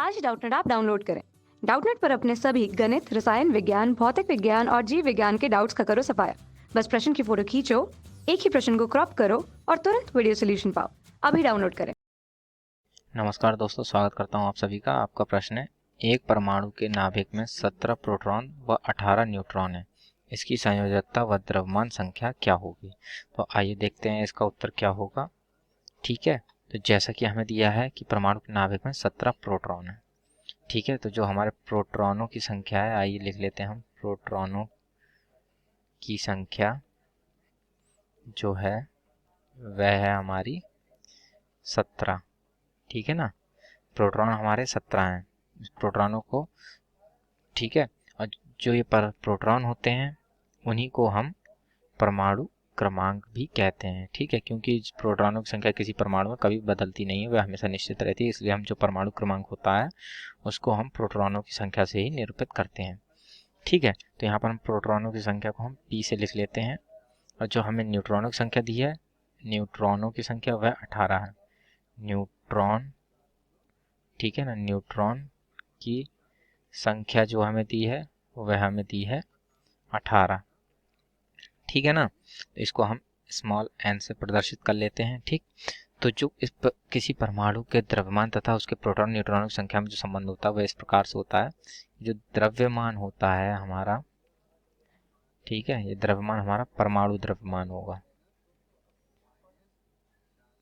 आज डाउटनेट आप डाउनलोड करें। डाउटनेट पर अपने सभी गणित, रसायन विज्ञान, भौतिक विज्ञान और जीव विज्ञान के डाउट्स का करो सफाया। बस प्रश्न की फोटो खींचो, एक ही प्रश्न को क्रॉप करो और तुरंत वीडियो सोल्यूशन पाओ। अभी डाउनलोड करें। नमस्कार दोस्तों, स्वागत करता हूं आप सभी का। आपका प्रश्न है, एक परमाणु के नाभिक में 17 प्रोटॉन व 18 न्यूट्रॉन है। इसकी संयोजकता व द्रव्यमान संख्या क्या होगी? तो आइए देखते हैं इसका उत्तर क्या होगा। ठीक है, तो जैसा कि हमें दिया है कि परमाणु के नाभिक में 17 प्रोटॉन है। ठीक है, तो जो हमारे प्रोटॉनों की संख्या है, आइए लिख लेते हैं हम। प्रोटॉनों की संख्या जो है वह है हमारी 17। ठीक है ना, प्रोटॉन हमारे 17 हैं। इस प्रोटॉनों को, ठीक है, और जो ये प्रोटॉन होते हैं उन्हीं को हम परमाणु क्रमांक भी कहते हैं। ठीक है, क्योंकि प्रोटॉनों की संख्या किसी परमाणु में कभी बदलती नहीं है, वह हमेशा निश्चित रहती है, इसलिए हम जो परमाणु क्रमांक होता है उसको हम प्रोटॉनों की संख्या से ही निरूपित करते हैं। ठीक है, तो यहाँ पर हम प्रोटॉनों की संख्या को हम P से लिख लेते हैं, और जो हमें न्यूट्रॉनों की संख्या दी है, न्यूट्रॉनों की संख्या वह 18 है। न्यूट्रॉन, ठीक है ना, न्यूट्रॉन की संख्या जो हमें दी है वह हमें दी है 18। ठीक है ना, तो इसको हम स्मॉल n से प्रदर्शित कर लेते हैं। ठीक, तो जो किसी परमाणु के द्रव्यमान तथा उसके प्रोटॉन न्यूट्रॉनों की संख्या में जो संबंध होता है वह इस प्रकार से होता है। जो द्रव्यमान होता है हमारा, ठीक है, ये द्रव्यमान हमारा परमाणु द्रव्यमान होगा।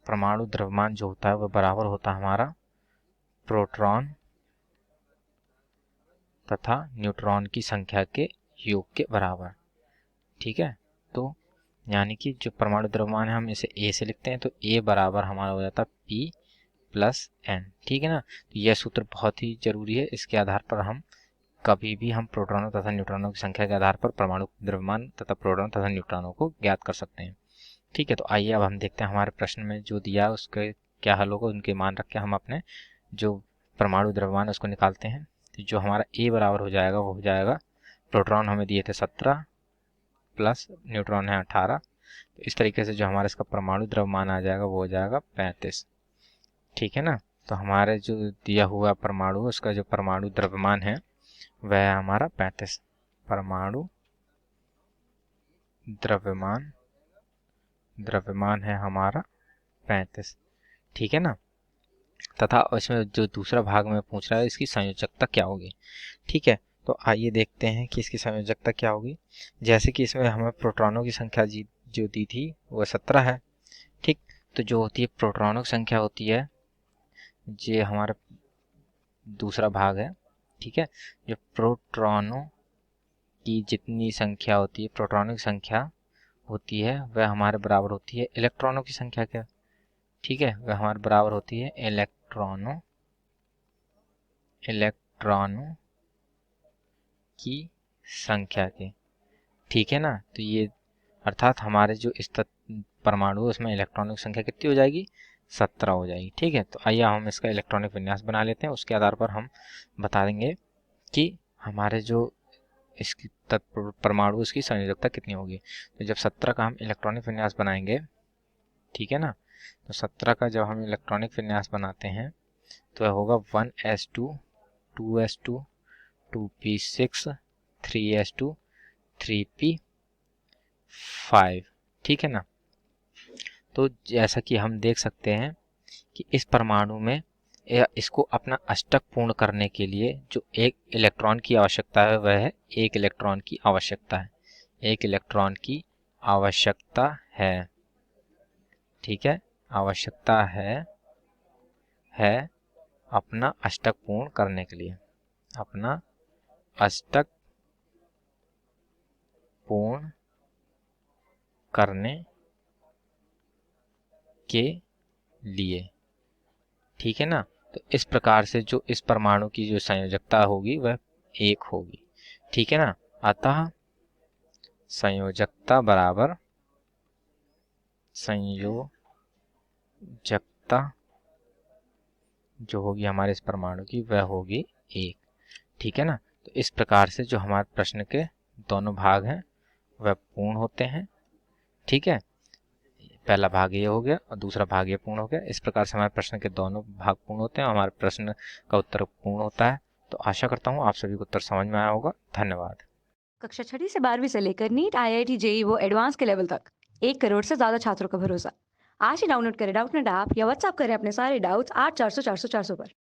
परमाणु द्रव्यमान जो होता है वह बराबर होता है हमारा प्रोटॉन तथा न्यूट्रॉन की संख्या के योग के बराबर। ठीक है, तो यानी कि जो परमाणु द्रव्यमान है हम इसे ए से लिखते हैं, तो ए बराबर हमारा हो जाता है पी प्लस एन। ठीक है ना, तो यह सूत्र बहुत ही जरूरी है। इसके आधार पर हम कभी भी हम प्रोटॉनों तथा न्यूट्रॉनों की संख्या के आधार पर परमाणु द्रव्यमान तथा प्रोटॉन तथा न्यूट्रॉनों को ज्ञात कर सकते हैं। ठीक है, तो आइए अब हम देखते हैं हमारे प्रश्न में जो दिया है उसके क्या हल होगा। उनके मान रख के हम अपने जो परमाणु द्रव्यमान है उसको निकालते हैं। तो जो हमारा ए बराबर हो जाएगा वो हो जाएगा, प्रोटॉन हमें दिए थे 17 प्लस न्यूट्रॉन है 18, तो इस तरीके से जो हमारा इसका परमाणु द्रव्यमान आ जाएगा वो हो जाएगा 35। ठीक है ना, तो हमारे जो दिया हुआ परमाणु उसका जो परमाणु द्रव्यमान है वह है हमारा 35। परमाणु द्रव्यमान द्रव्यमान है हमारा 35। ठीक है ना, तथा इसमें जो दूसरा भाग में पूछ रहा है इसकी संयोजकता क्या होगी। ठीक है, तो आइए देखते हैं कि इसकी संयोजकता क्या होगी। जैसे कि इसमें हमें प्रोटॉनों की संख्या जो दी थी वह 17 है। ठीक, तो जो होती है प्रोटॉनों की संख्या होती है, ये हमारा दूसरा भाग है। ठीक है, जो प्रोटॉनों की जितनी संख्या होती है, प्रोटॉनों की संख्या होती है वह हमारे बराबर होती है इलेक्ट्रॉनों की संख्या के। ठीक है, वह हमारे बराबर होती है इलेक्ट्रॉनों की संख्या के। ठीक है ना, तो ये अर्थात हमारे जो इस परमाणु है उसमें इलेक्ट्रॉनों की संख्या कितनी हो जाएगी, 17 हो जाएगी। ठीक है, तो आइए हम इसका इलेक्ट्रॉनिक विन्यास बना लेते हैं। उसके आधार पर हम बता देंगे कि हमारे जो इसकी परमाणु उसकी संयोजकता कितनी होगी। तो जब 17 का हम इलेक्ट्रॉनिक विन्यास बनाएंगे, ठीक है ना, तो 17 का जब हम इलेक्ट्रॉनिक विन्यास बनाते हैं तो वह होगा 1s2 2s2 2p6 3s2 3p5। ठीक है ना, तो जैसा कि हम देख सकते हैं कि इस परमाणु में इसको अपना अष्टक पूर्ण करने के लिए जो एक इलेक्ट्रॉन की आवश्यकता है वह है एक इलेक्ट्रॉन की आवश्यकता है। एक इलेक्ट्रॉन की आवश्यकता है। ठीक है, आवश्यकता है अपना अष्टक पूर्ण करने के लिए, अपना अष्टक पूर्ण करने के लिए। ठीक है ना, तो इस प्रकार से जो इस परमाणु की जो संयोजकता होगी वह 1 होगी। ठीक है ना, अतः संयोजकता बराबर संयोजकता जो होगी हमारे इस परमाणु की वह होगी 1। ठीक है ना, तो इस प्रकार से जो हमारे प्रश्न के दोनों भाग हैं वह पूर्ण होते हैं। ठीक है, पहला भाग ये हो गया और दूसरा भाग ये पूर्ण हो गया। इस प्रकार से हमारे प्रश्न के दोनों भाग पूर्ण होते हैं और हमारे प्रश्न का उत्तर पूर्ण होता है। तो आशा करता हूँ आप सभी को उत्तर समझ में आया होगा। धन्यवाद। कक्षा 6ठी से 12वीं से लेकर नीट, IIT, JEE वो एडवांस के लेवल तक 1 करोड़ से ज्यादा छात्रों का भरोसा। आज ही डाउनलोड करें डाउटनेट ऐप या व्हाट्सएप करें अपने सारे डाउट्स 8400 400 400 पर।